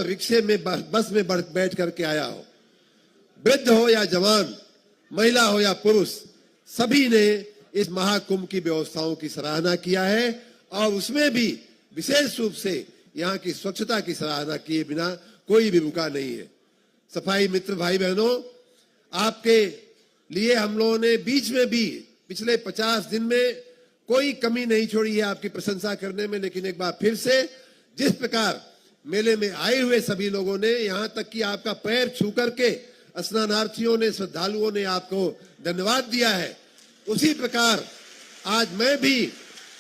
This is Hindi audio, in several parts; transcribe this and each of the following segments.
रिक्शे में बस में बैठ करके आया हो, वृद्ध हो या जवान, महिला हो या पुरुष, सभी ने इस महाकुंभ की व्यवस्थाओं की सराहना किया है और उसमें भी विशेष रूप से यहाँ की स्वच्छता की सराहना किए बिना कोई भी रुका नहीं है। सफाई मित्र भाई बहनों, आपके लिए हम लोगों ने बीच में भी पिछले 50 दिन में कोई कमी नहीं छोड़ी है आपकी प्रशंसा करने में। लेकिन एक बार फिर से जिस प्रकार मेले में आए हुए सभी लोगों ने, यहाँ तक कि आपका पैर छू करके स्नानार्थियों ने, श्रद्धालुओं ने आपको धन्यवाद दिया है, उसी प्रकार आज मैं भी,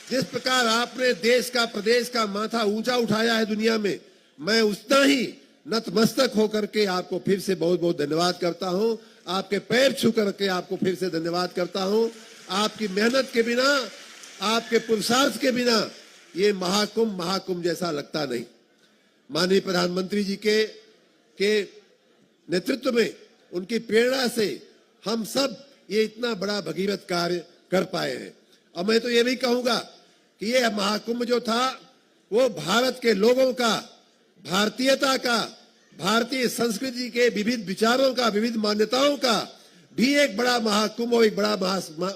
जिस प्रकार आपने देश का, प्रदेश का माथा ऊंचा उठाया है दुनिया में, मैं उतना ही नतमस्तक होकर के आपको फिर से बहुत बहुत धन्यवाद करता हूं। आपके पैर छू करके आपको फिर से धन्यवाद करता हूं। आपकी मेहनत के बिना, आपके पुरुषार्थ के बिना ये महाकुंभ जैसा लगता नहीं। माननीय प्रधानमंत्री जी के नेतृत्व में, उनकी प्रेरणा से हम सब ये इतना बड़ा भगीरथ कार्य कर पाए हैं। और मैं तो ये भी कहूंगा कि ये महाकुंभ जो था वो भारत के लोगों का, भारतीयता का, भारतीय संस्कृति के विविध विचारों का, विविध मान्यताओं का भी एक बड़ा महाकुंभ और एक बड़ा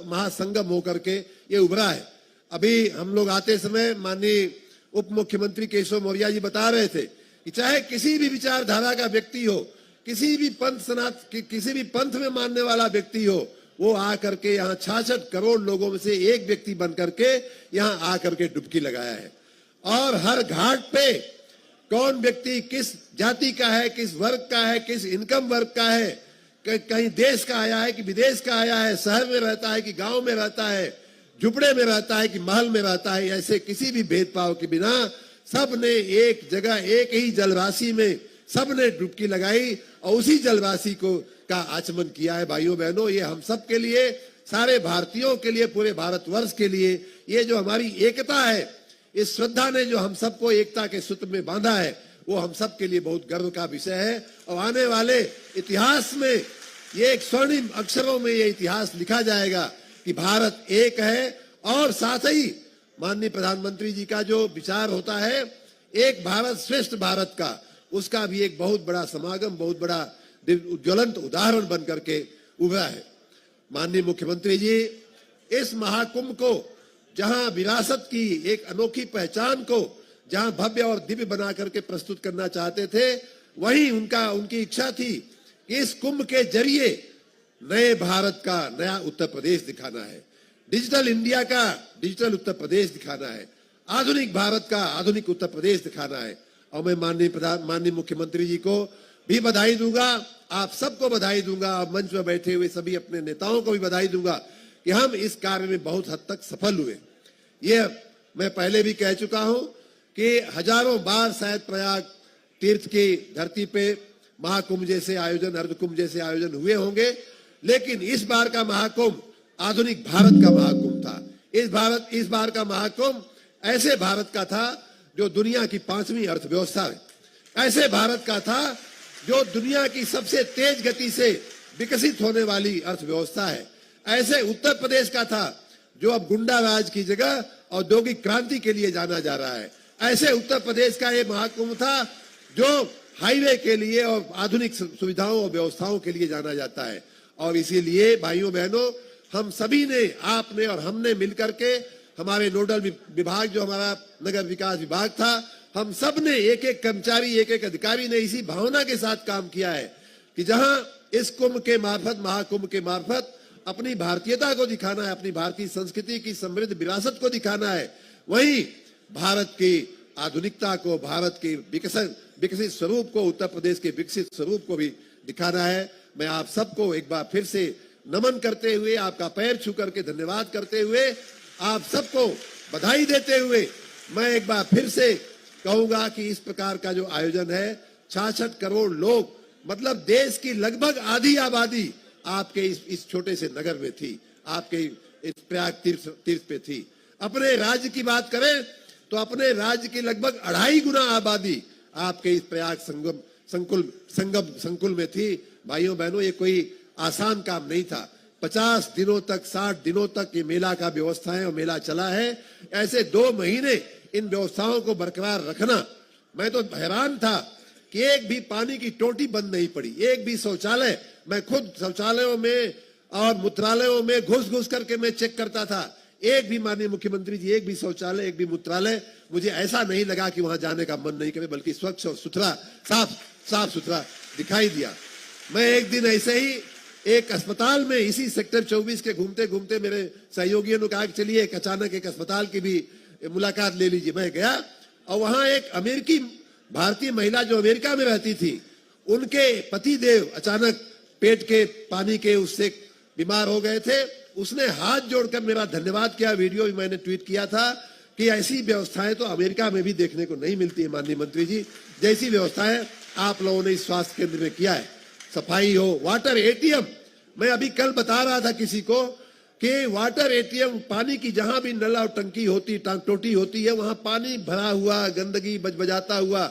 महासंगम होकर के ये उभरा है। अभी हम लोग आते समय माननीय उप मुख्यमंत्री केशव मौर्य जी बता रहे थे कि चाहे किसी भी विचारधारा का व्यक्ति हो, किसी भी पंथ में मानने वाला व्यक्ति हो, वो आकर के यहाँ 66 करोड़ लोगों में से एक व्यक्ति बन करके यहाँ आकर के डुबकी लगाया है। और हर घाट पे कौन व्यक्ति किस जाति का है, किस वर्ग का है, किस इनकम वर्ग का है, कहीं देश का आया है कि विदेश का आया है, शहर में रहता है कि गांव में रहता है, झुपड़े में रहता है कि महल में रहता है, ऐसे किसी भी भेदभाव के बिना सबने एक जगह, एक ही जलराशि में सबने डुबकी लगाई और उसी जलराशि को का आचमन किया है। भाइयों बहनों, ये हम सब के लिए, सारे भारतीयों के लिए, पूरे भारतवर्ष के लिए ये जो हमारी एकता है, इस श्रद्धा ने जो हम सबको एकता के सूत्र में बांधा है, वो हम सब के लिए बहुत गर्व का विषय है। और आने वाले इतिहास में ये एक स्वर्णिम अक्षरों में ये इतिहास लिखा जाएगा कि भारत एक है। और साथ ही माननीय प्रधानमंत्री जी का जो विचार होता है एक भारत श्रेष्ठ भारत का, उसका भी एक बहुत बड़ा समागम, बहुत बड़ा ज्वलंत उदाहरण बन करके उभरा है। माननीय मुख्यमंत्री जी इस महाकुंभ को, जहां विरासत की एक अनोखी पहचान को जहां भव्य और दिव्य बना करके प्रस्तुत करना चाहते थे, वहीं उनकी इच्छा थी कि इस कुंभ के जरिए नए भारत का नया उत्तर प्रदेश दिखाना है, डिजिटल इंडिया का डिजिटल उत्तर प्रदेश दिखाना है, आधुनिक भारत का आधुनिक उत्तर प्रदेश दिखाना है। और मैं माननीय मुख्यमंत्री जी को भी बधाई दूंगा, आप सबको बधाई दूंगा, और मंच में बैठे हुए सभी अपने नेताओं को भी बधाई दूंगा कि हम इस कार्य में बहुत हद तक सफल हुए। ये मैं पहले भी कह चुका हूं कि हजारों बार शायद प्रयाग तीर्थ की धरती पे महाकुंभ जैसे आयोजन, अर्धकुंभ जैसे आयोजन हुए होंगे, लेकिन इस बार का महाकुंभ आधुनिक भारत का महाकुंभ था। इस बार का महाकुंभ ऐसे भारत का था जो दुनिया की 5वीं अर्थव्यवस्था है, ऐसे भारत का था जो दुनिया की सबसे तेज गति से विकसित होने वाली अर्थव्यवस्था है, ऐसे उत्तर प्रदेश का था जो अब गुंडा राज की जगह औद्योगिक क्रांति के लिए जाना जा रहा है, ऐसे उत्तर प्रदेश का ये महाकुंभ था जो हाईवे के लिए और आधुनिक सुविधाओं और व्यवस्थाओं के लिए जाना जाता है। और इसीलिए भाइयों बहनों, हम सभी ने, आपने और हमने मिलकर के, हमारे नोडल विभाग जो हमारा नगर विकास विभाग था, हम सब ने, एक एक कर्मचारी, एक एक अधिकारी ने इसी भावना के साथ काम किया है कि जहां इस कुंभ के मार्फत, महाकुंभ के मार्फत अपनी भारतीयता को दिखाना है, अपनी भारतीय संस्कृति की समृद्ध विरासत को दिखाना है, वहीं भारत की आधुनिकता को, भारत के विकसित स्वरूप को, उत्तर प्रदेश के विकसित स्वरूप को भी दिखाना है। मैं आप सबको एक बार फिर से नमन करते हुए, आपका पैर छू करके धन्यवाद करते हुए, आप सबको बधाई देते हुए, मैं एक बार फिर से कहूंगा कि इस प्रकार का जो आयोजन है, 66 करोड़ लोग, मतलब देश की लगभग आधी आबादी आपके इस छोटे से नगर में थी, आपके इस प्रयाग तीर्थ पे थी। अपने राज्य की बात करें तो अपने राज्य की लगभग 2.5 गुना आबादी आपके इस प्रयाग संकुल में थी। भाइयों बहनों, ये कोई आसान काम नहीं था। 50 दिनों तक, 60 दिनों तक ये मेला का व्यवस्थाएं और मेला चला है। ऐसे 2 महीने इन व्यवस्थाओं को बरकरार रखना, मैं तो हैरान था कि एक भी पानी की टोटी बंद नहीं पड़ी, एक भी शौचालय, मैं खुद शौचालयों में और मूत्रालयों में घुस घुस करके मैं चेक करता था, एक भी माननीय मुख्यमंत्री जी, एक भी शौचालय, एक भी मूत्रालय मुझे ऐसा नहीं लगा कि वहां जाने का मन नहीं करे, बल्कि स्वच्छ और सुथरा, साफ सुथरा दिखाई दिया। मैं एक दिन ऐसे ही एक अस्पताल में इसी सेक्टर 24 के घूमते घूमते मेरे सहयोगियों ने कहा कि चलिए एक अचानक एक अस्पताल की भी मुलाकात ले लीजिए। मैं गया और वहां एक अमेरिकी भारतीय महिला जो अमेरिका में रहती थी, उनके पति देव अचानक पेट के पानी के उससे बीमार हो गए थे। उसने हाथ जोड़कर मेरा धन्यवाद किया, वीडियो भी मैंने ट्वीट किया था कि ऐसी व्यवस्थाएं तो अमेरिका में भी देखने को नहीं मिलती है माननीय मंत्री जी, जैसी व्यवस्थाएं आप लोगों ने इस स्वास्थ्य केंद्र में किया है। सफाई हो, वाटर एटीएम, मैं अभी कल बता रहा था किसी को कि वाटर एटीएम, पानी की जहां भी नल और टंकी होती, टोटी होती है, वहां पानी भरा हुआ, गंदगी बजबजाता हुआ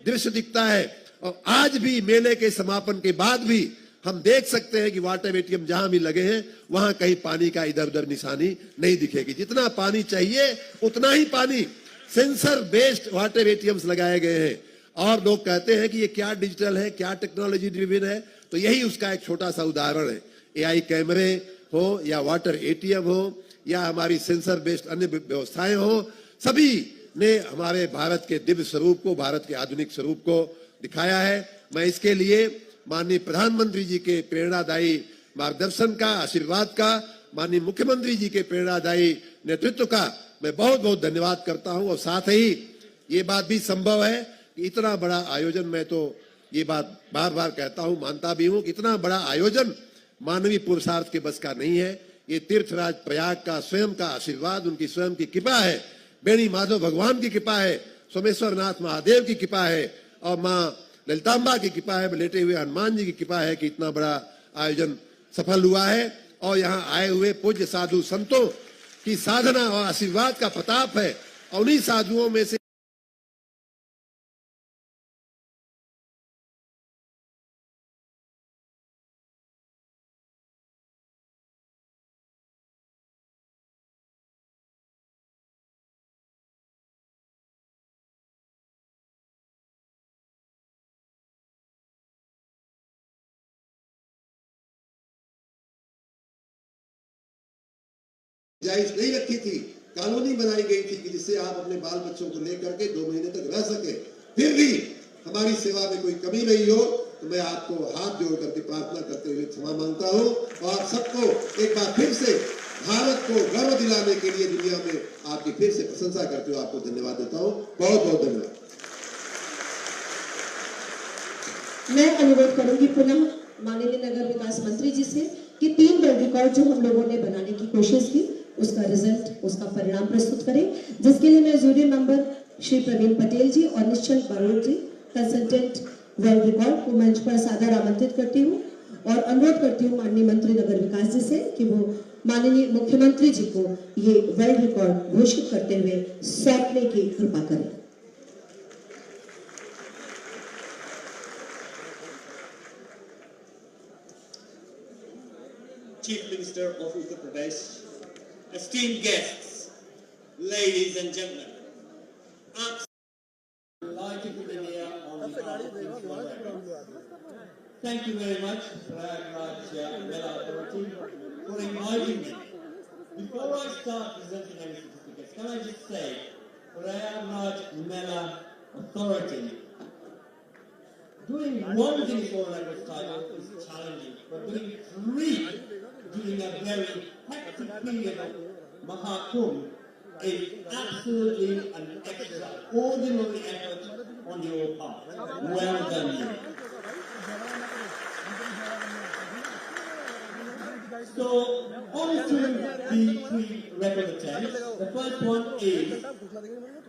दृश्य दिखता है। और आज भी मेले के समापन के बाद भी हम देख सकते हैं कि वाटर एटीएम जहां भी लगे हैं वहां कहीं पानी का इधर उधर निशानी नहीं दिखेगी। जितना पानी चाहिए उतना ही पानी, सेंसर बेस्ड वाटर एटीएम्स लगाए गए हैं। और लोग कहते हैं कि ये क्या डिजिटल है, क्या टेक्नोलॉजी ड्रिवन है, तो यही उसका एक छोटा सा उदाहरण है। एआई कैमरे हो या वाटर एटीएम हो या हमारी सेंसर बेस्ड अन्य व्यवस्थाएं हो, सभी ने हमारे भारत के दिव्य स्वरूप को, भारत के आधुनिक स्वरूप को दिखाया है। मैं इसके लिए माननीय प्रधानमंत्री जी के प्रेरणादायी मार्गदर्शन का, आशीर्वाद का, माननीय मुख्यमंत्री जी के प्रेरणादायी नेतृत्व का मैं बहुत बहुत धन्यवाद करता हूं। और साथ ही ये बात भी संभव है कि इतना बड़ा आयोजन, मैं तो ये बात बार बार कहता हूं, मानता भी हूं कि इतना बड़ा आयोजन मानवीय पुरुषार्थ के बस का नहीं है। ये तीर्थराज प्रयाग का स्वयं का आशीर्वाद, उनकी स्वयं की कृपा है, बेणी माधव भगवान की कृपा है, सोमेश्वर नाथ महादेव की कृपा है और मां ललितांबा की कृपा है, लेटे हुए हनुमान जी की कृपा है कि इतना बड़ा आयोजन सफल हुआ है। और यहाँ आए हुए पूज्य साधु संतों की साधना और आशीर्वाद का प्रताप है। और उन्हीं साधुओं में से जायज नहीं रखी थी, कॉलोनी बनाई गई थी कि जिससे आप अपने बाल बच्चों को लेकर के 2 महीने तक रह सके। फिर भी हमारी सेवा में कोई कमी नहीं हो तो मैं आपको हाथ जोड़ करके प्रार्थना करते हुए क्षमा मांगता हूं। और आप सबको एक बार फिर से भारत को गर्व दिलाने के लिए दुनिया में आपकी फिर से प्रशंसा करते हुए आपको धन्यवाद देता हूं। बहुत बहुत धन्यवाद। मैं अनुरोध करूंगी पुनः माननीय नगर विकास मंत्री जी से कि 3 वर्ल्ड रिकॉर्ड जो हम लोगों ने बनाने की कोशिश की, उसका रिजल्ट, उसका परिणाम प्रस्तुत करें, जिसके लिए मैं जूरी मेंबर श्री प्रवीण पटेल जी और निश्चल बारोटी, कंसल्टेंट वर्ल्ड रिकॉर्ड को मंच पर सादर आमंत्रित करती हूँ और अनुरोध करती हूँ माननीय मंत्री नगर विकास जी से कि वो माननीय मुख्यमंत्री जी को ये वर्ल्ड रिकॉर्ड घोषित करते हुए सौंपने की कृपा करें। Chief Minister of Uttar Pradesh, esteemed guests, ladies and gentlemen, I'm delighted to be here on behalf of King's College. Thank you very much, Prayagraj Mela Authority, for inviting me. Before I start presenting any certificates, can I just say, Prayagraj Mela Authority, doing one Guinness World Records title is challenging, but doing 3 during a very hectic period of Mahakumbh is absolutely an extraordinary effort on your part. Well done, you. So, on to the 3 record attempts. The first one is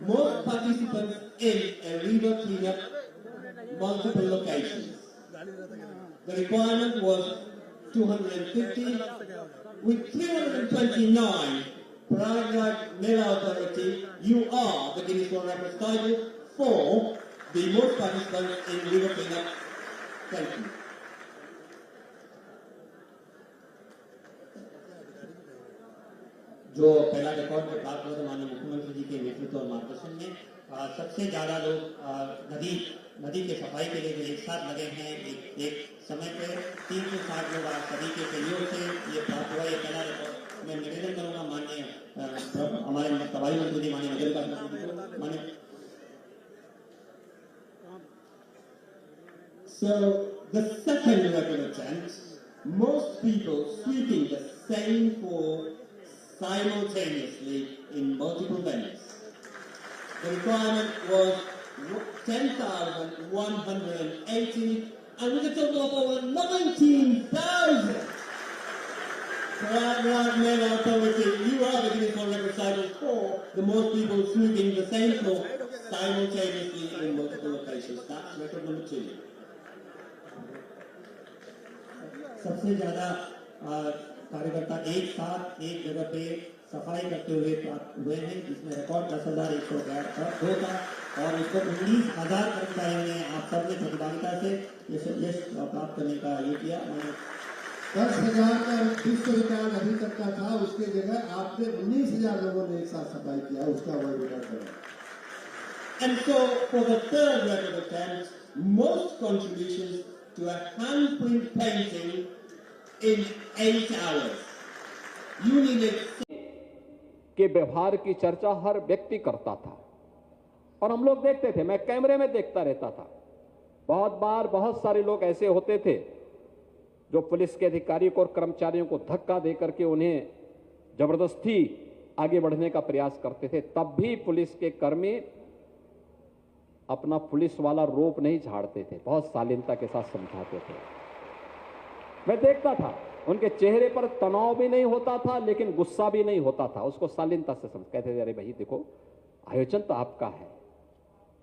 most participants in a river cleanup, multiple locations. The requirement was 250. With 329, Prayagraj Mela Authority, you are the Guinness World Records title for the most participants in river cleanup. Thank you. जो पहला रिकॉर्ड में प्राप्त हुआ था माननीय मुख्यमंत्री जी के नेतृत्व और मार्गदर्शन में सबसे ज्यादा लोग नदी नदी के सफाई के लिए जो एक साथ लगे हैं एक समय पे 360 लोग आज सभी के सहयोग से ये प्राप्त हुआ। ये पहला रिकॉर्ड मैं निवेदन करूंगा माननीय हमारे तबाही मंत्री जी माननीय नगर का माननीय। So the second record attempt, most people sweeping the same floor simultaneously in multiple venues. The requirement was 10,180 and with a total of over 19,000. Prayagraj Mega Authority, you are the Guinness World Record title for the most people sweeping the same floor simultaneously in multiple locations. That's record number 2. सबसे ज्यादा कार्यकर्ता एक साथ एक जगह पे सफाई करते हुए प्राप्त हुए हैं, जिसमें रिकॉर्ड 10,102 था और इसको 19,000 कर्मचारियों ने आप सबने प्रतिभागिता से यश प्राप्त करने का ये किया। 10,000 का विश्व रिकॉर्ड अभी तक का था, उसके जगह आपने 19,000 लोगों ने एक साथ सफाई किया, उसका वर्ल्ड रिकॉर्ड बना। And so for the third record attempt, most contributions to a handprint painting in 8 hours. You needed के व्यवहार की चर्चा हर व्यक्ति करता था और हम लोग देखते थे, मैं कैमरे में देखता रहता था। बहुत बार बहुत सारे लोग ऐसे होते थे जो पुलिस के अधिकारियों को और कर्मचारियों को धक्का देकर के उन्हें जबरदस्ती आगे बढ़ने का प्रयास करते थे। तब भी पुलिस के कर्मी अपना पुलिस वाला रोप नहीं झाड़ते थे, बहुत शालीनता के साथ समझाते थे। मैं देखता था, उनके चेहरे पर तनाव भी नहीं होता था लेकिन गुस्सा भी नहीं होता था, उसको शालीनता से समझ कहते थे, अरे भाई देखो आयोजन तो आपका है,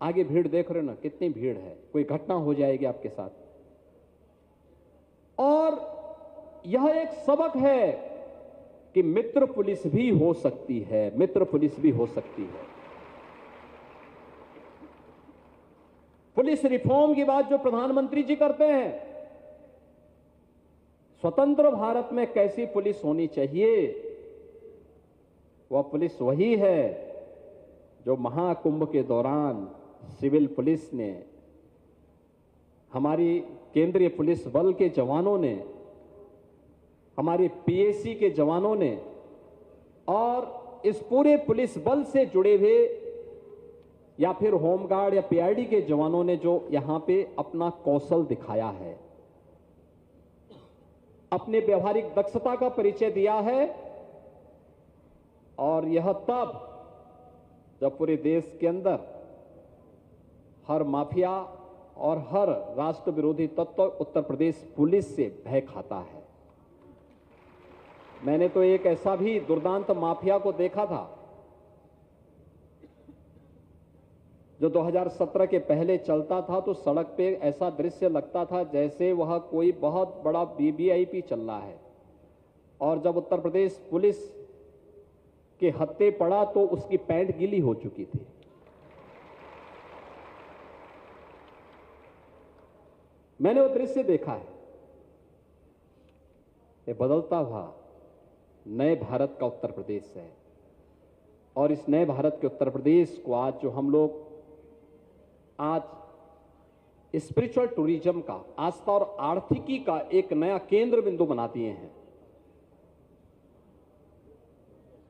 आगे भीड़ देख रहे हो ना कितनी भीड़ है, कोई घटना हो जाएगी आपके साथ। और यह एक सबक है कि मित्र पुलिस भी हो सकती है, मित्र पुलिस भी हो सकती है। पुलिस रिफॉर्म की बात जो प्रधानमंत्री जी करते हैं, स्वतंत्र भारत में कैसी पुलिस होनी चाहिए, वह पुलिस वही है जो महाकुंभ के दौरान सिविल पुलिस ने, हमारी केंद्रीय पुलिस बल के जवानों ने, हमारे पीएसी के जवानों ने और इस पूरे पुलिस बल से जुड़े हुए या फिर होमगार्ड या पीआईडी के जवानों ने जो यहां पे अपना कौशल दिखाया है, अपने व्यवहारिक दक्षता का परिचय दिया है। और यह तब जब पूरे देश के अंदर हर माफिया और हर राष्ट्र विरोधी तत्व उत्तर प्रदेश पुलिस से भय खाता है। मैंने तो एक ऐसा भी दुर्दांत माफिया को देखा था जो 2017 के पहले चलता था, तो सड़क पे ऐसा दृश्य लगता था जैसे वह कोई बहुत बड़ा वीवीआईपी चल रहा है। और जब उत्तर प्रदेश पुलिस के हत्थे पड़ा तो उसकी पैंट गीली हो चुकी थी। मैंने वो दृश्य देखा है। ये बदलता हुआ नए भारत का उत्तर प्रदेश है और इस नए भारत के उत्तर प्रदेश को आज जो हम लोग आज स्पिरिचुअल टूरिज्म का, आस्था और आर्थिकी का एक नया केंद्र बिंदु बना दिए हैं,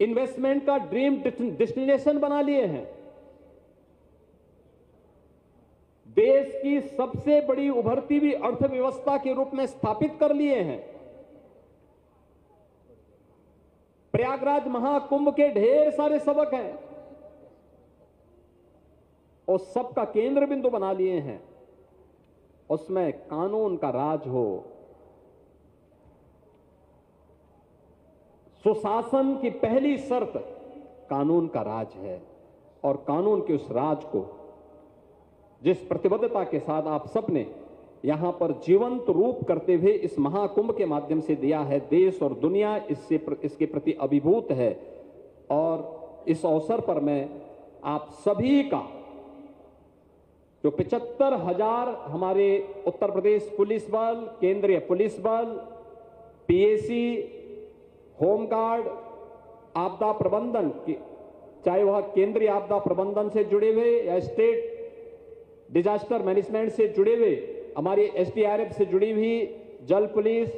इन्वेस्टमेंट का ड्रीम डेस्टिनेशन बना लिए हैं, देश की सबसे बड़ी उभरती हुई अर्थव्यवस्था के रूप में स्थापित कर लिए हैं। प्रयागराज महाकुंभ के ढेर सारे सबक हैं और सबका केंद्र बिंदु बना लिए हैं। उसमें कानून का राज हो, सुशासन की पहली शर्त कानून का राज है और कानून के उस राज को जिस प्रतिबद्धता के साथ आप सबने यहां पर जीवंत रूप करते हुए इस महाकुंभ के माध्यम से दिया है, देश और दुनिया इसके प्रति अभिभूत है। और इस अवसर पर मैं आप सभी का जो 75,000 हमारे उत्तर प्रदेश पुलिस बल, केंद्रीय पुलिस बल, पीएसी, होमगार्ड, आपदा प्रबंधन की, चाहे वह केंद्रीय आपदा प्रबंधन से जुड़े हुए या स्टेट डिजास्टर मैनेजमेंट से जुड़े हुए, हमारी एसडीआरएफ से जुड़ी हुई जल पुलिस,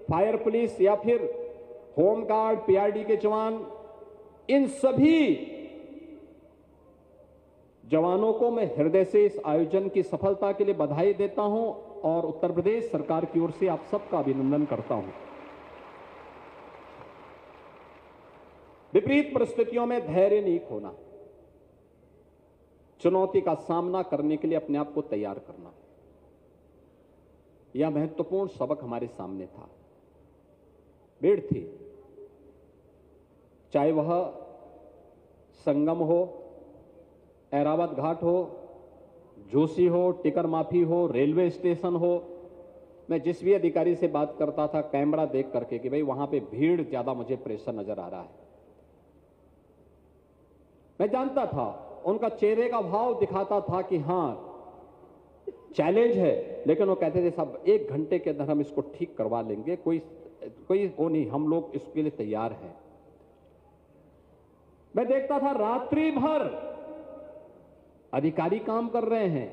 फायर पुलिस या फिर होम गार्ड, पीआरडी के जवान, इन सभी जवानों को मैं हृदय से इस आयोजन की सफलता के लिए बधाई देता हूं और उत्तर प्रदेश सरकार की ओर से आप सबका अभिनंदन करता हूं। विपरीत परिस्थितियों में धैर्य नहीं खोना, चुनौती का सामना करने के लिए अपने आप को तैयार करना, यह महत्वपूर्ण सबक हमारे सामने था। भीड़ थी, चाहे वह संगम हो, ऐरावत घाट हो, जोशी हो, टिकर माफी हो, रेलवे स्टेशन हो। मैं जिस भी अधिकारी से बात करता था कैमरा देख करके कि भाई वहां पे भीड़ ज्यादा मुझे प्रेशर नजर आ रहा है। मैं जानता था, उनका चेहरे का भाव दिखाता था कि हां चैलेंज है, लेकिन वो कहते थे साहब 1 घंटे के अंदर हम इसको ठीक करवा लेंगे, कोई वो नहीं, हम लोग इसके लिए तैयार हैं। मैं देखता था रात्रि भर अधिकारी काम कर रहे हैं,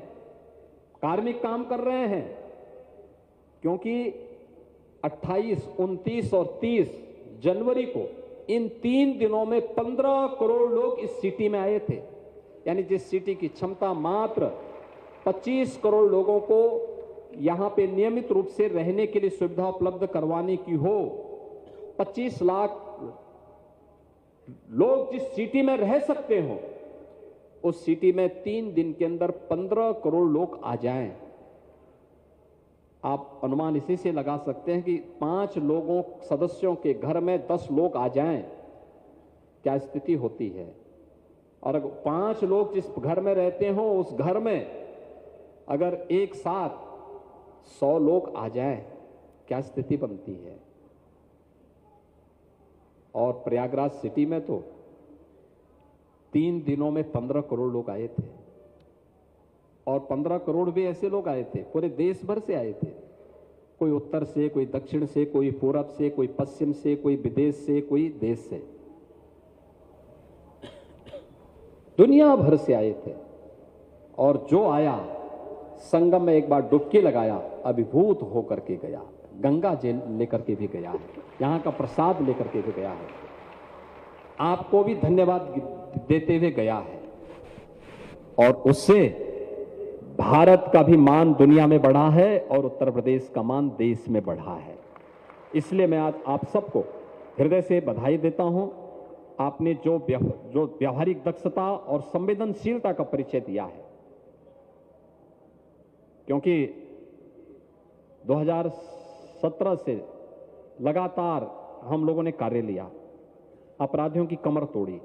कार्मिक काम कर रहे हैं, क्योंकि 28, 29 और 30 जनवरी को इन 3 दिनों में 15 करोड़ लोग इस सिटी में आए थे। यानी जिस सिटी की क्षमता मात्र 25 करोड़ लोगों को यहां पे नियमित रूप से रहने के लिए सुविधा उपलब्ध करवाने की हो, 25 लाख लोग जिस सिटी में रह सकते हो, उस सिटी में 3 दिन के अंदर 15 करोड़ लोग आ जाएं। आप अनुमान इसी से लगा सकते हैं कि 5 सदस्यों के घर में 10 लोग आ जाएं, क्या स्थिति होती है। और अगर 5 लोग जिस घर में रहते हो, उस घर में अगर एक साथ 100 लोग आ जाएं, क्या स्थिति बनती है। और प्रयागराज सिटी में तो 3 दिनों में 15 करोड़ लोग आए थे, और 15 करोड़ भी ऐसे लोग आए थे पूरे देश भर से आए थे। कोई उत्तर से, कोई दक्षिण से, कोई पूरब से, कोई पश्चिम से, कोई विदेश से, कोई देश से, दुनिया भर से आए थे। और जो आया संगम में एक बार डुबकी लगाया, अभिभूत होकर के गया, गंगा जल लेकर के भी गया है, यहां का प्रसाद लेकर के भी गया है, आपको भी धन्यवाद देते हुए गया है। और उससे भारत का भी मान दुनिया में बढ़ा है और उत्तर प्रदेश का मान देश में बढ़ा है। इसलिए मैं आज आप सबको हृदय से बधाई देता हूं। आपने जो व्यावहारिक दक्षता और संवेदनशीलता का परिचय दिया है, क्योंकि 2017 से लगातार हम लोगों ने कार्य लिया, अपराधियों की कमर तोड़ी,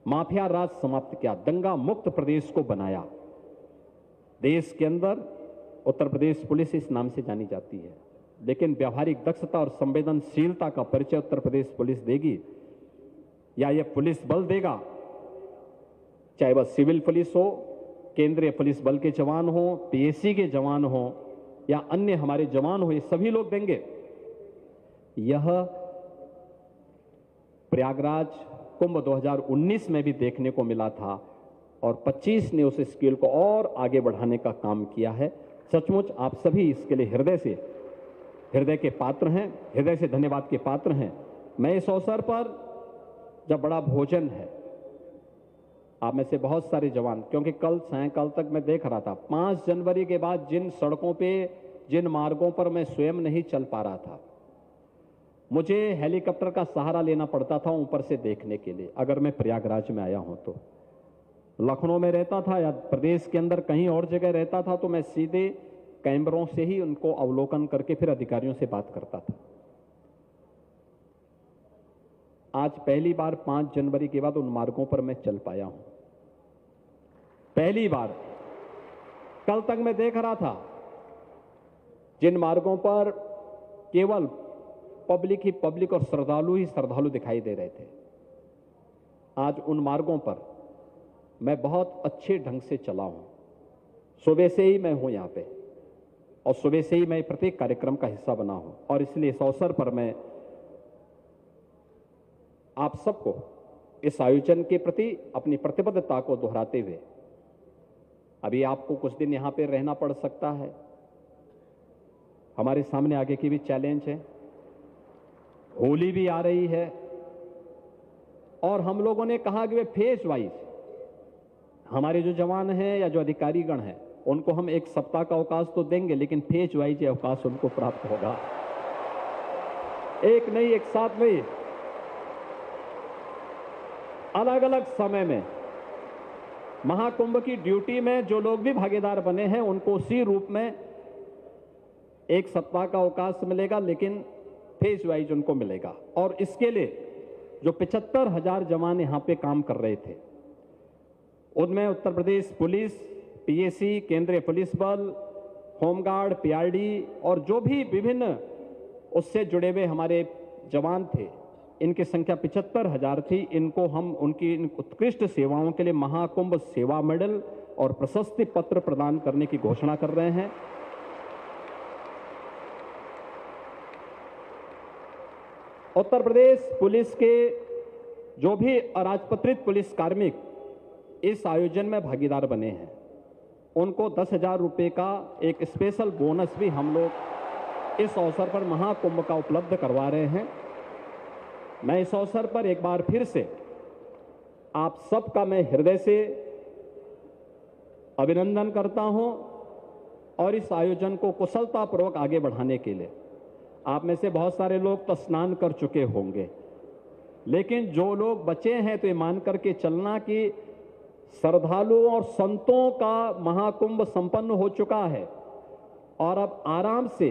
माफिया राज समाप्त किया, दंगा मुक्त प्रदेश को बनाया। देश के अंदर उत्तर प्रदेश पुलिस इस नाम से जानी जाती है, लेकिन व्यावहारिक दक्षता और संवेदनशीलता का परिचय उत्तर प्रदेश पुलिस देगी या यह पुलिस बल देगा, चाहे वह सिविल पुलिस हो, केंद्रीय पुलिस बल के जवान हो, पीएसी के जवान हो या अन्य हमारे जवान हो, ये सभी लोग देंगे। यह प्रयागराज कुंभ 2019 में भी देखने को मिला था और 25 ने उस स्केल को और आगे बढ़ाने का काम किया है। सचमुच आप सभी इसके लिए हृदय के पात्र हैं, हृदय से धन्यवाद के पात्र हैं। मैं इस अवसर पर, जब बड़ा भोजन है, आप में से बहुत सारे जवान, क्योंकि कल सायंकाल तक मैं देख रहा था 5 जनवरी के बाद जिन सड़कों पे, जिन मार्गों पर मैं स्वयं नहीं चल पा रहा था, मुझे हेलीकॉप्टर का सहारा लेना पड़ता था ऊपर से देखने के लिए। अगर मैं प्रयागराज में आया हूं तो लखनऊ में रहता था या प्रदेश के अंदर कहीं और जगह रहता था तो मैं सीधे कैमरों से ही उनको अवलोकन करके फिर अधिकारियों से बात करता था। आज पहली बार 5 जनवरी के बाद उन मार्गों पर मैं चल पाया हूं, पहली बार। कल तक मैं देख रहा था जिन मार्गों पर केवल पब्लिक और श्रद्धालु दिखाई दे रहे थे, आज उन मार्गों पर मैं बहुत अच्छे ढंग से चला हूं। सुबह से ही मैं हूं यहां पे और सुबह से ही मैं प्रत्येक कार्यक्रम का हिस्सा बना हूं। और इसलिए इस अवसर पर मैं आप सबको इस आयोजन के प्रति अपनी प्रतिबद्धता को दोहराते हुए अभी आपको कुछ दिन यहां पे रहना पड़ सकता है। हमारे सामने आगे की भी चैलेंज है। होली भी आ रही है और हम लोगों ने कहा कि वे फेज वाइज हमारे जो जवान हैं या जो अधिकारीगण हैं उनको हम एक सप्ताह का अवकाश तो देंगे, लेकिन फेज वाइज ये अवकाश उनको प्राप्त होगा। एक नहीं, एक साथ नहीं, अलग अलग समय में महाकुंभ की ड्यूटी में जो लोग भी भागीदार बने हैं उनको उसी रूप में एक सप्ताह का अवकाश मिलेगा, लेकिन फेज वाइज उनको मिलेगा। और इसके लिए जो 75,000 जवान यहां पे काम कर रहे थे उनमें उत्तर प्रदेश पुलिस, पीएसी, केंद्रीय पुलिस बल, होमगार्ड, पीआरडी और जो भी विभिन्न उससे जुड़े हुए हमारे जवान थे, इनकी संख्या 75,000 थी। इनको हम उनकी उत्कृष्ट सेवाओं के लिए महाकुंभ सेवा मेडल और प्रशस्ति पत्र प्रदान करने की घोषणा कर रहे हैं। उत्तर प्रदेश पुलिस के जो भी अराजपत्रित पुलिस कार्मिक इस आयोजन में भागीदार बने हैं उनको 10,000 रुपए का एक स्पेशल बोनस भी हम लोग इस अवसर पर महाकुंभ का उपलब्ध करवा रहे हैं। मैं इस अवसर पर एक बार फिर से आप सबका मैं हृदय से अभिनंदन करता हूं और इस आयोजन को कुशलतापूर्वक आगे बढ़ाने के लिए आप में से बहुत सारे लोग तो स्नान कर चुके होंगे, लेकिन जो लोग बचे हैं तो ये मान करके चलना कि श्रद्धालुओं और संतों का महाकुंभ संपन्न हो चुका है और अब आराम से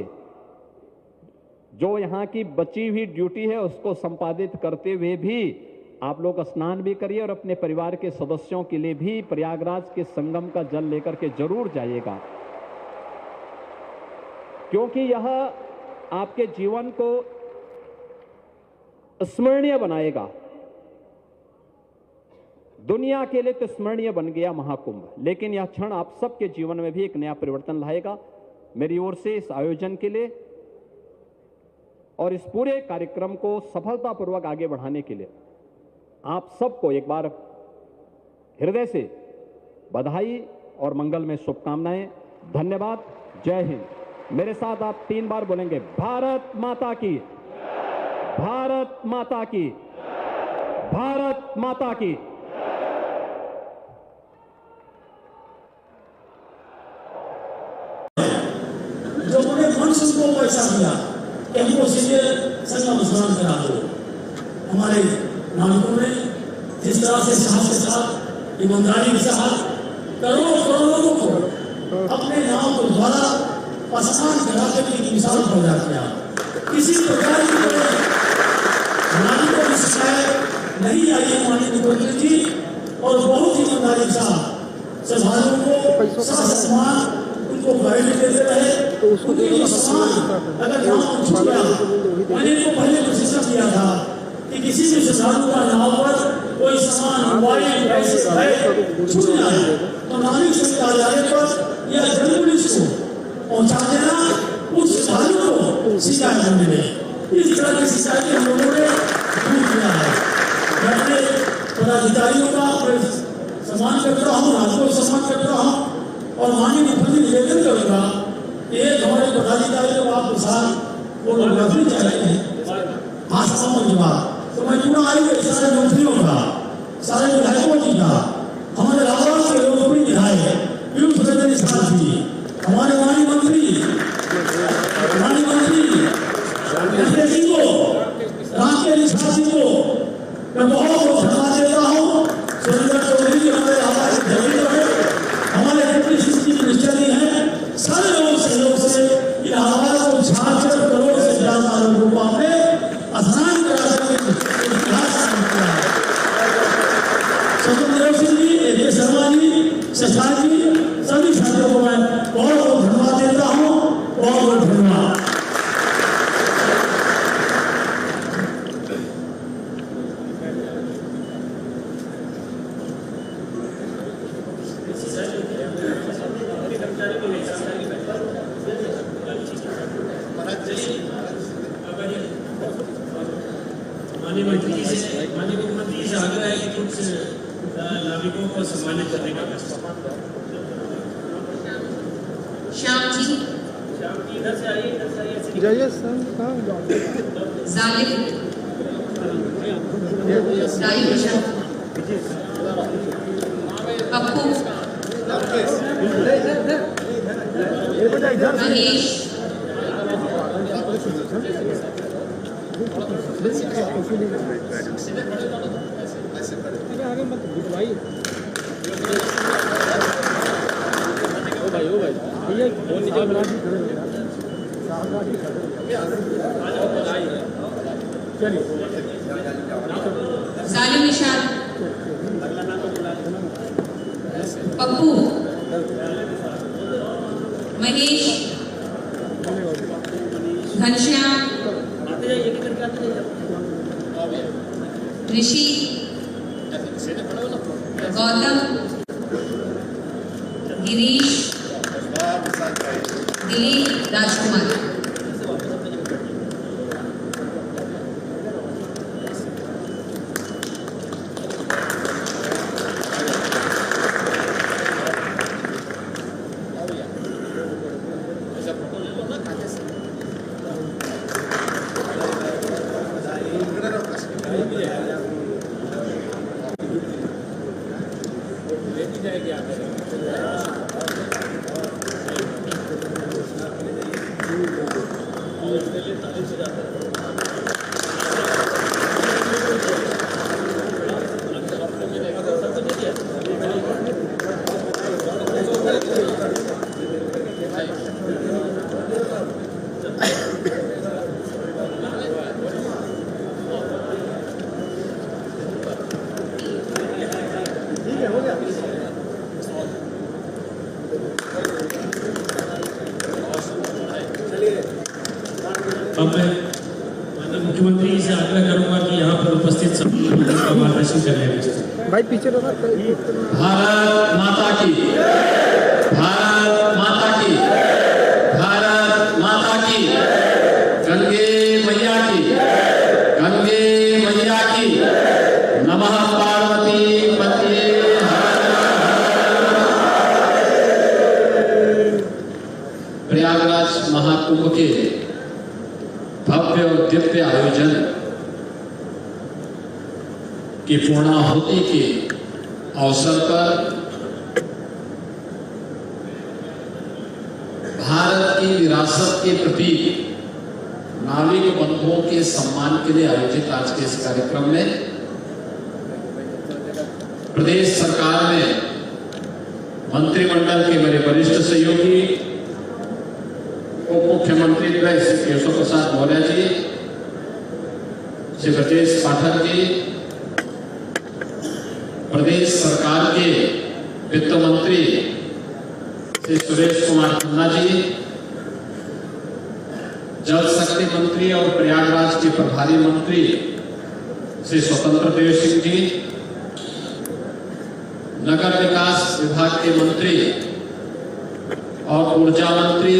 जो यहाँ की बची हुई ड्यूटी है उसको संपादित करते हुए भी आप लोग स्नान भी करिए और अपने परिवार के सदस्यों के लिए भी प्रयागराज के संगम का जल लेकर के जरूर जाइएगा, क्योंकि यह आपके जीवन को स्मरणीय बनाएगा। दुनिया के लिए तो स्मरणीय बन गया महाकुंभ, लेकिन यह क्षण आप सबके जीवन में भी एक नया परिवर्तन लाएगा। मेरी ओर से इस आयोजन के लिए और इस पूरे कार्यक्रम को सफलतापूर्वक आगे बढ़ाने के लिए आप सबको एक बार हृदय से बधाई और मंगल में शुभकामनाएं। धन्यवाद। जय हिंद। मेरे साथ आप 3 बार बोलेंगे, भारत माता की, भारत माता की, भारत माता की। जो उन्होंने मनुष्य को पैसा दिया कि हमको सीधे संगम स्नान करा दो, हमारे नागरिकों ने जिस तरह से साहस के साथ, ईमानदारी के साथ करोड़ों लोगों को अपने नाम को द्वारा स्नान कराने की मिसाल पैदा किया। किसी प्रकार की नागरिकों की शिकायत नहीं आई माननीय मुख्यमंत्री जी, और बहुत ईमानदारी के साथ श्रद्धालुओं को सम्मान उनको गाइड देते रहे। उनके सम्मान अगर यहाँ छूट गया, मैंने इनको पहले प्रशिक्षण दिया था कि किसी भी श्रद्धालु का नाम पर कोई सामान, मोबाइल, पैसे छूट जाए तो नागरिक संघ कार्यालय पर या जल पुलिस को पहुंचा देना, उस श्रद्धालु को शिकायत न मिले। इस तरह की शिकायत हम लोगों ने दूर किया है। मैं अपने पदाधिकारियों का सम्मान करता हूँ, राज्यों का सम्मान करता हूँ और माननीय मुख्यमंत्री निवेदन करूंगा कि एक हमारे पदाधिकारियों को आप साथ वो लोग रखनी चाहिए आस्थाओं की बात। तो मैं पूरा आयु सारे मंत्रियों का, सारे विधायकों जी का, हमारे राजस्थान के लोकप्रिय विधायक पीयूष गोयल जी, हमारे माननीय मंत्री सिंह को, रामकेश सिंह को मैं बहुत धन्यवाद देता हूँ। सुरेंद्र चौधरी जी हमारे आवाज हमारे डिप्टी चीफ मिनिस्टर जी हैं, सारे लोगों सहयोग से इन आवाज को 66 करोड़ से ज्यादा लोगों को हमने स्नान करा करके इतिहास किया है। स्वतंत्र सिंह जी, ए शर्मा जी, शशांक जी, सभी साथियों को मैं बहुत बहुत धन्यवाद देता हूँ। बहुत बहुत धन्यवाद। माननीय मुख्यमंत्री जी से आग्रह है कि कुछ नागरिकों को सम्मानित करने का जालिम रायूशा पप्पू महेश सालिम निशान पप्पू महेश घनश्याम ऋषि गौतम गिरीश दिलीप राजकुमार अब मैं माननीय मुख्यमंत्री से आग्रह करूंगा कि यहाँ पर उपस्थित सभी लोगों का मार्गदर्शन करें। भाई पीछे रहो। भारत माता की, भारत माता की, भारत माता की, गंगे मैया की, गंगे मैया की, नमः पार्वती पते। प्रयागराज महाकुंभ के भव्य और दिव्य आयोजन की पूर्णाहुति के अवसर पर भारत की विरासत के प्रतीक नाविक बंधुओं के सम्मान के लिए आयोजित आज के इस कार्यक्रम में प्रदेश सरकार ने मंत्रिमंडल के मेरे वरिष्ठ सहयोगी उप मुख्यमंत्री श्री केशव प्रसाद मौर्य जी, श्री ब्रजेश पाठक जी, प्रदेश सरकार के वित्त मंत्री श्री सुरेश कुमार खन्ना जी, जल शक्ति मंत्री और प्रयागराज के प्रभारी मंत्री श्री स्वतंत्र देव सिंह जी, नगर विकास विभाग के मंत्री और ऊर्जा मंत्री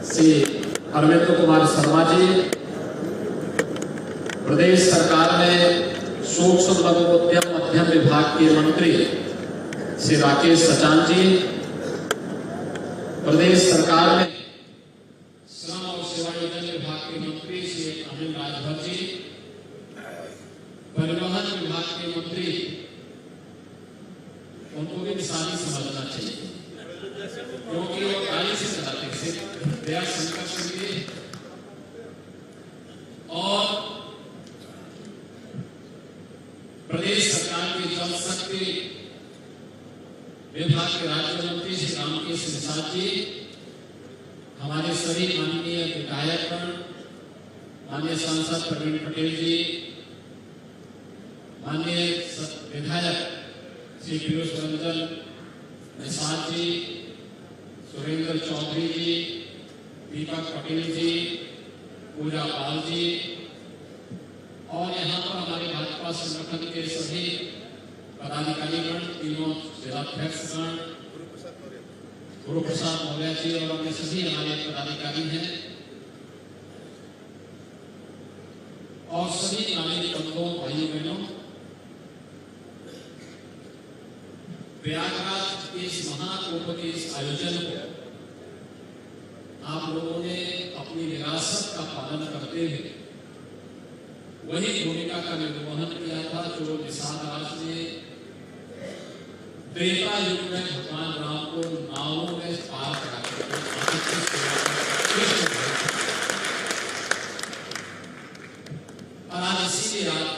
श्री अरविंद कुमार शर्मा जी, प्रदेश सरकार ने सूक्ष्म लघु उद्यम मध्यम विभाग के मंत्री श्री राकेश सचान जी, प्रदेश सरकार ने श्रम और सेवायोजन विभाग के मंत्री श्री अनिल राजभर जी, परिवहन विभाग के मंत्री, उनको भी निशानी समझना चाहिए क्योंकि वो गाड़ी से चलाते थे, दया शंकर सिंह जी और प्रदेश सरकार के जल शक्ति विभाग के राज्य मंत्री श्री रामकेश निषाद जी, हमारे सभी माननीय विधायकगण, माननीय सांसद प्रवीण पटेल जी, माननीय विधायक श्री पीयूष रंजन निषाद जी, सुरेंद्र चौधरी जी, दीपक पटेल जी, पूजा पाल जी और यहाँ पर हमारे भाजपा संगठन के सभी पदाधिकारीगण, तीनों जिलाध्यक्षगण, गुरु प्रसाद मौर्य जी और अन्य सभी हमारे पदाधिकारी हैं और सभी नागरिक बंधुओं, भाइयों बहनों, प्रयागराज के इस महाकुंभ के इस आयोजन को आप लोगों ने का पालन करते हुए वही भूमिका का निर्वहन किया था जो निषाद राज ने त्रेता युग में भगवान राम को नावों में पार कराकर और आज इसीलिए आज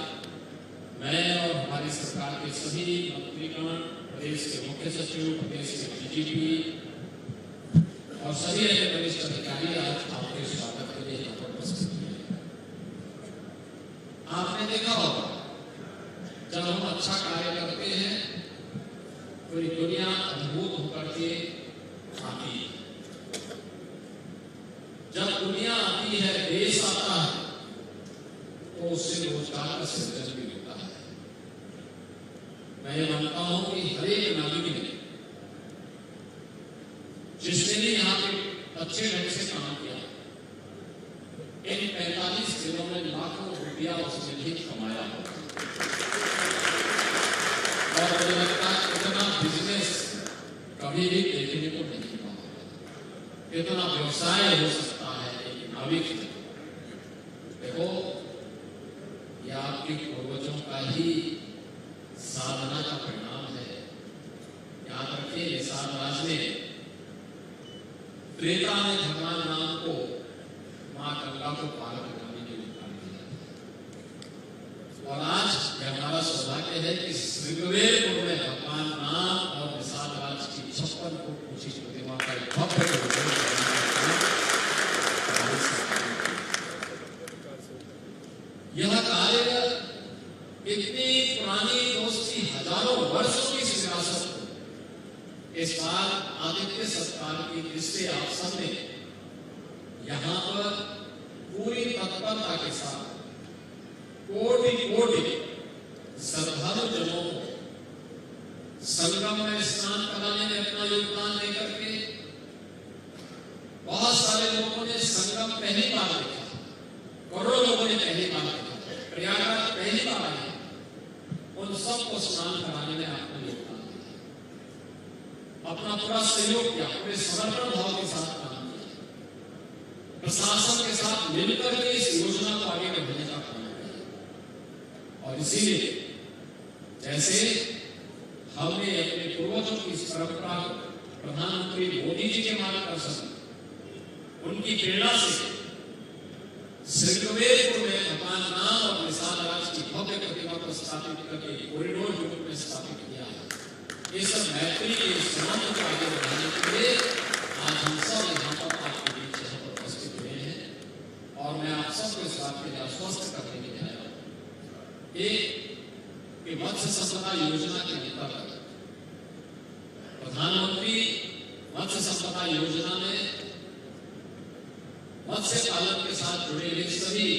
मैं और हमारी सरकार के सभी मंत्रीगण, प्रदेश के मुख्य सचिव, प्रदेश के डीजीपी और सभी अन्य वरिष्ठ अधिकारी आज आपके स्वागत के लिए यहाँ पर उपस्थित हैं। आपने देखा होगा जब हम अच्छा कार्य करते हैं पूरी दुनिया अद्भुत होकर के आती है। जब दुनिया आती है, देश आता है, तो उससे रोजगार का सृजन भी होता है। मैं ये मानता हूं कि हर एक नागरिक ने जिसने भी यहाँ पे अच्छे ढंग से काम किया, इन 45 दिनों में लाखों रुपया उसने भी कमाया होगा। और मुझे लगता है इतना बिजनेस कभी भी देखने को नहीं हुआ, इतना व्यवसाय हो सकता है एक नाविक में। देखो, यह आपके पूर्वजों का ही साधना का परिणाम है। याद रखिए, निषाद राज ने त्रेता में भगवान राम को मां गंगा को पार कराने के लिए काम किया। और आज यह हमारा सौभाग्य है कि ऋग्वेदपुर में भगवान राम और निषाद राज की 56 फुट ऊंची प्रतिमा का एक भव्य यह कार्य इतनी पुरानी दोस्ती, हजारों वर्षों की विरासत इस बार आदित्य सत्कार की जिससे आप सबने यहां पर पूरी तत्परता के साथ कोटि कोटि श्रद्धालु जनों को संगम में स्नान कराने में अपना योगदान देकर के बहुत सारे लोगों ने संगम पहली बार देखा, करोड़ों लोगों ने पहली बार देखा, प्रयागराज पहली बार आए, उन सबको स्नान कराने में अपना योगदान अपना पूरा सहयोग किया, पूरे समर्पण भाव के साथ काम किया, प्रशासन के साथ मिलकर के इस योजना को आगे बढ़ाने का काम किया। और इसीलिए जैसे हमने अपने पूर्वजों की इस परंपरा को प्रधानमंत्री मोदी जी के मार्गदर्शन, उनकी प्रेरणा से ऋग्वेदपुर में भगवान राम और निषाद राज की भव्य प्रतिमा को स्थापित करके कॉरिडोर रूप में स्थापित किया है। इस मैत्री के संबंध को आगे बढ़ाने के लिए आज हम सब यहाँ पर आपके बीच यहाँ पर उपस्थित हुए हैं। और मैं आप सबको इस बात के लिए आश्वस्त करने के लिए आया हूँ कि मत्स्य संपदा योजना के अंतर्गत प्रधानमंत्री मत्स्य संपदा योजना में मत्स्य पालन के साथ जुड़े हुए सभी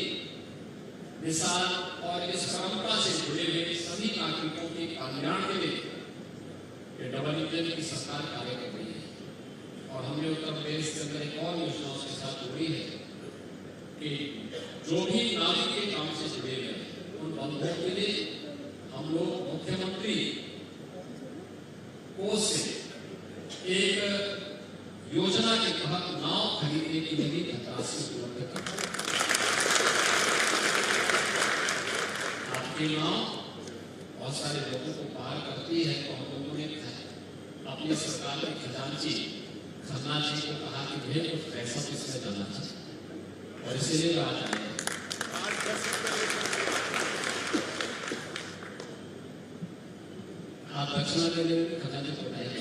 निषाद और इस परंपरा से जुड़े हुए सभी नागरिकों के कल्याण के लिए ये डबल इंजन की सरकार कार्य कर रही है। और हमने उत्तर प्रदेश के अंदर एक और योजना उसके साथ जुड़ी है कि जो भी नागरिक के काम से जुड़े हुए उन बंधुओं के लिए हम लोग मुख्यमंत्री कोष से एक योजना के तहत नाव खरीदने के लिए भी धनराशि उपलब्ध कर रहे हैं। आपकी नाव बहुत सारे लोगों को पार करती है, तो हम लोगों ने अपनी सरकार के खजांची को कहा कि मुझे कुछ पैसा किसमें देना चाहिए, और इसीलिए आज आए। आप दक्षिणा के लिए खजांची को बताइए,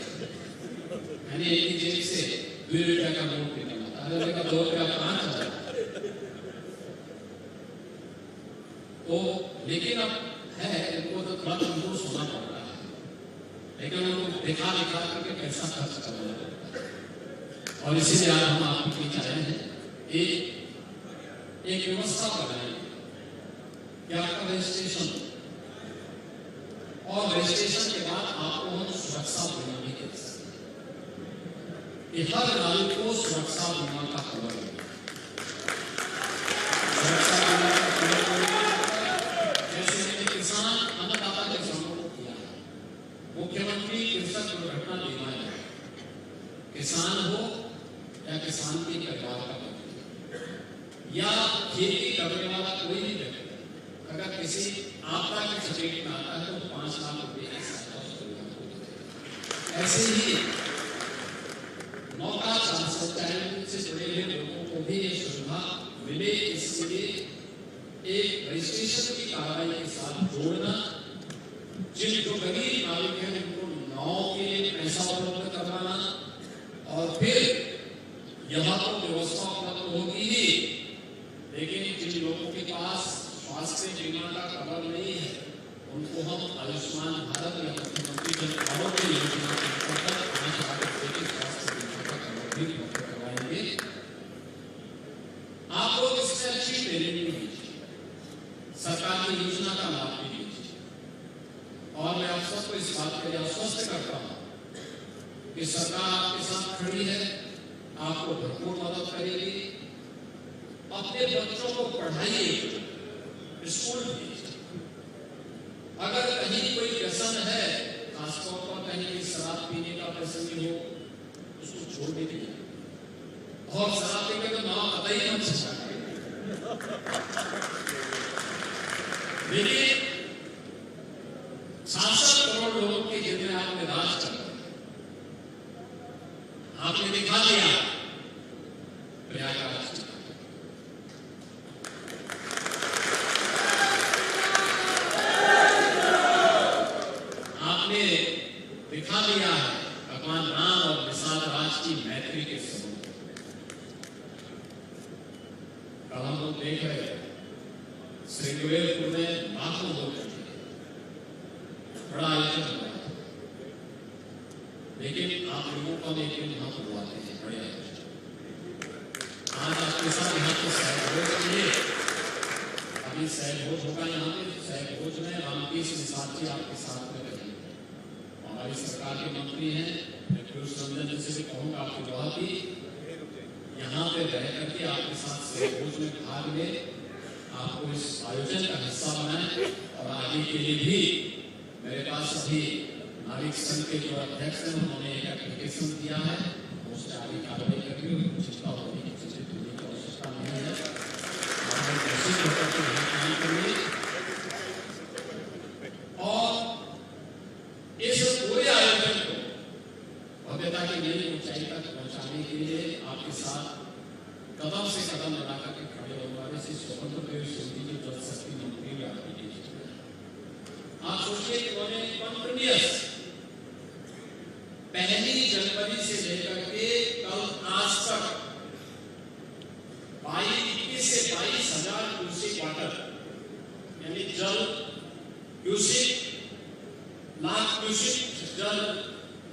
मैंने एक ही जेब से 2 रुपया का नोट निकाला था, अरे का 2 रुपया 5,000। तो लेकिन अब है इनको तो थोड़ा कमजोर सोना पड़ता है, लेकिन उनको दिखा दिखा करके पैसा खर्च करना पड़ता है। और इसीलिए आज हम आपके बीच आए हैं, एक व्यवस्था बनाई कि आपका रजिस्ट्रेशन और रजिस्ट्रेशन के बाद आपको हम सुरक्षा बीमा भी दे सकते हैं। हर नागरिक को सुरक्षा बीमा का खबर है। सुरक्षा बीमा का मुख्यमंत्री कृषक दुर्घटना बीमा है, किसान हो या किसान के परिवार का व्यक्ति, या खेती करने वाला कोई भी व्यक्ति अगर किसी आपदा की चपेट में आता है तो 5 लाख रुपए की सहायता उसको देना होती है। ऐसे ही मौका संचालन से जुड़े हुए लोगों को भी ये सुविधा मिले, इसके लिए एक रजिस्ट्रेशन की कार्रवाई के साथ जोड़ना, जिन जो गरीब नागरिक हैं उनको नाव के लिए पैसा उपलब्ध करवाना, और फिर यहाँ तो व्यवस्था उपलब्ध होगी ही, लेकिन जिन लोगों के पास स्वास्थ्य बीमा का कवर नहीं है उनको हम आयुष्मान भारत या मुख्यमंत्री जन आरोग्य योजना के अंतर्गत 5 लाख रुपए के स्वास्थ्य बीमा का कवर भी उपलब्ध करवाएंगे। आप लोग इससे अच्छी ट्रेनिंग भी लीजिए, सरकार की योजना का लाभ भी लीजिए, और मैं आप सबको इस बात के लिए आश्वस्त करता हूं कि सरकार आपके साथ खड़ी है, आपको भरपूर मदद करेगी। अपने बच्चों को पढ़ाइए, स्कूल भेजिए। अगर कहीं कोई व्यसन है, खासतौर पर कहीं शराब पीने का व्यसन हो, उसको छोड़ दीजिए, और शराब पीने का नाम कतई मत छाड़िए। देखिए 67 करोड़ लोगों के जिनमें आपने राज कर आपने दिखा दिया प्रयागराज, आपने दिखा दिया है भगवान राम और निषाद राज की मैत्री के संबंध। कल हम लोग देख रहे हैं श्रीगुलेरपुर में लाखों लोग बड़ा आयोजन हुआ, लेकिन आप लोगों को लेकर यहाँ बुलवाते हैं बड़े आयोजन। आज आपके साथ यहाँ पे सहभोज के अभी सहभोज होगा, यहाँ पे सहभोज में रामकृष्ण निषाद जी आपके साथ में रहेंगे। हमारी सरकार के मंत्री हैं, मैं पीयूष रंजन जी से भी कहूँगा आपकी दुआ की यहाँ पे रह करके आपके साथ सहभोज में भाग ले, आपको इस आयोजन का हिस्सा बनाए, और आगे के लिए भी मेरे पास अभी नागरिक संघ के जो अध्यक्ष हैं उन्होंने एक एप्लीकेशन दिया है, उससे आगे कार्रवाई करके चिंता होने की आवश्यकता नहीं है। और इस पूरे आयोजन को भव्यता की नई ऊंचाई तक पहुंचाने के लिए आपके साथ कदम से कदम मिला करके खड़े होने वाले श्री स्वतंत्र देव सिंह जी जल शक्ति मंत्री आप सोचिए कि उन्होंने कंटिन्यूअस 1 जनवरी से लेकर के कल आज तक 21 से 22,000 क्यूसेक वाटर यानी जल क्यूसेक लाख क्यूसेक जल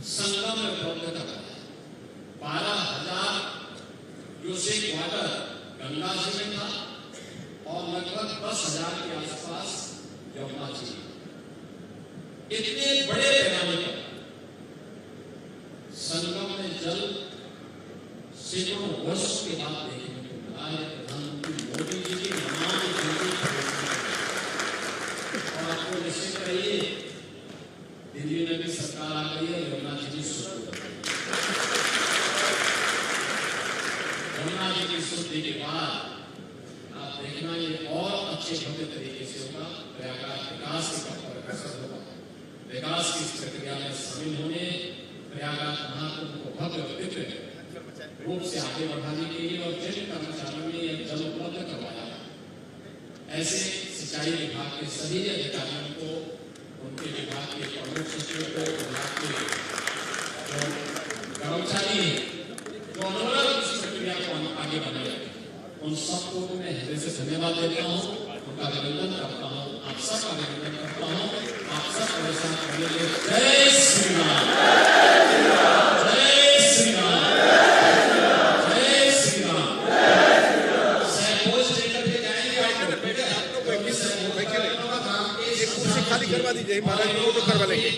संगम में उपलब्ध कराया। 12,000 क्यूसेक वाटर गंगा जी में था और लगभग 10,000 के आसपास यमुना जी। इतने बड़े पैमाने पर संगम में जल सैकड़ों वर्षों के बाद देखने को मिला है। प्रधानमंत्री मोदी जी की नमामि गंगे और आपको निश्चित रहिए दिल्ली में भी सरकार आ गई है, यमुना जी की शुद्धि यमुना जी की शुद्धि के बाद आप देखना ये और अच्छे भव्य तरीके से होगा। प्रयागराज विकास के पथ पर अग्रसर होगा। विकास की इस प्रक्रिया में शामिल होने प्रयागराज महाकुंभ को भव्य दिव्य रूप से आगे बढ़ाने के लिए और जिन कर्मचारियों ने यह जल उपलब्ध करवाया ऐसे सिंचाई विभाग के सभी अधिकारियों को, उनके विभाग के प्रमुख सचिवों को, विभाग के कर्मचारी जो अनुलंब इस प्रक्रिया को आगे बढ़ाए, उन सबको मैं हृदय से धन्यवाद देता हूँ, उनका अभिनंदन करता हूँ, आप सबका अभिनंदन करता हूँ। आप सब मेरे साथ बोलिए जय श्री राम, जय श्री राम, जय श्री राम। सहभोज लेकर के जाएंगे आप लोग, बेटे आप लोग खाली करवा दीजिए, महाराज को तो करवा लेंगे।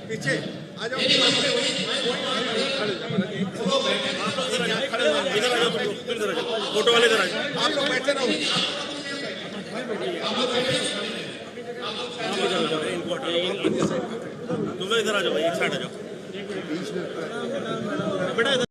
पीछे आ जाओ, फोटो वाले इधर आप लोग बैठे रहो। इनको तुम लोग इधर आ जाओ भाई, एक साइड आ जाओ बेटा।